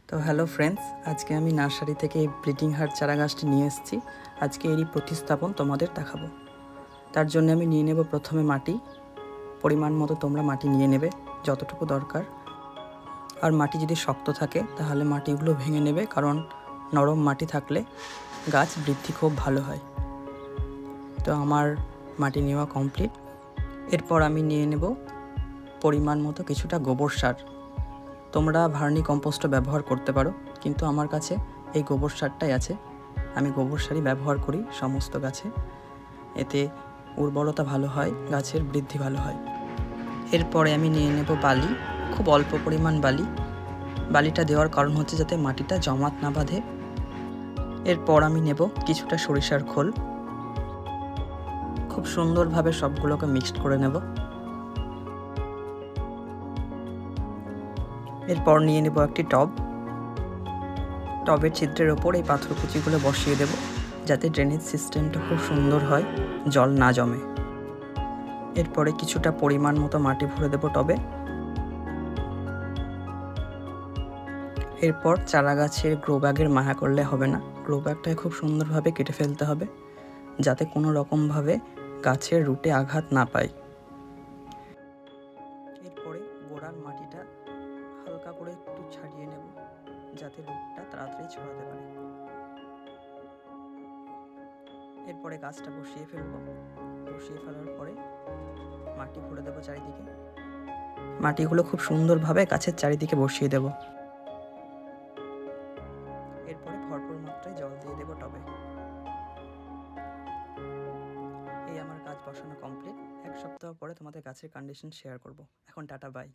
তো hello friends, আজকে আমি নার্সারি থেকে এই ব্লিডিং হার্ট চারা গাছটি নিয়ে এসেছি। আজকে এরই প্রতিস্থাপন তোমাদের দেখাবো। তার জন্য আমি নিয়ে নেব প্রথমে মাটি। পরিমাণ মতো তোমরা মাটি নিয়ে নেবে, যতটুকু দরকার। আর মাটি যদি শক্ত থাকে তাহলে মাটিগুলো ভেঙে নেবে, কারণ নরম মাটি থাকলে গাছ বৃদ্ধি খুব ভালো হয়। তো আমার মাটি নেওয়া কমপ্লিট। এরপর আমি নিয়ে নেব পরিমাণ মতো কিছুটা গোবর সার। তোমরা ভার্মি কম্পোস্টও ব্যবহার করতে পারো, কিন্তু আমার কাছে এই গোবর সারটাই আছে। আমি গোবর সারই ব্যবহার করি সমস্ত গাছে। এতে উর্বরতা ভালো হয়, গাছের বৃদ্ধি ভালো হয়। এরপরে আমি নিয়ে নেব বালি, খুব অল্প পরিমাণ বালি। বালিটা দেওয়ার কারণ হচ্ছে যাতে মাটিটা জমাট না বাঁধে। এরপর আমি নেব কিছুটা সরিষার খোল। খুব সুন্দরভাবে সবগুলোকে মিক্সড করে নেব। এরপর নিয়ে নেব একটি টব। টবের ছিদ্রের ওপর এই পাথরকুচিগুলো বসিয়ে দেব, যাতে ড্রেনেজ সিস্টেমটা খুব সুন্দর হয়, জল না জমে। এরপরে কিছুটা পরিমাণ মতো মাটি ভরে দেব টবে। এরপর চারা গাছের গ্রো ব্যাগের মায়া করলে হবে না, গ্রো ব্যাগটাকে খুব সুন্দরভাবে কেটে ফেলতে হবে, যাতে কোনো রকমভাবে গাছের রুটে আঘাত না পায়। এরপরে গোড়ার মাটিটা হালকা করে একটু ছাড়িয়ে নেব, যাতে রুটটা তাড়াতাড়ি ছড়াতে পারে। এরপরে গাছটা বসিয়ে ফেলবো। বসিয়ে ফেলার পরে মাটি ভরে দেবো চারিদিকে। মাটিগুলো খুব সুন্দরভাবে গাছের চারিদিকে বসিয়ে দেব। এরপরে ভরপুর মাত্রায় জল দিয়ে দেবো টবে। এই আমার গাছ বসানো কমপ্লিট। এক সপ্তাহ পরে তোমাদের গাছের কন্ডিশন শেয়ার করব। এখন টাটা, বাই।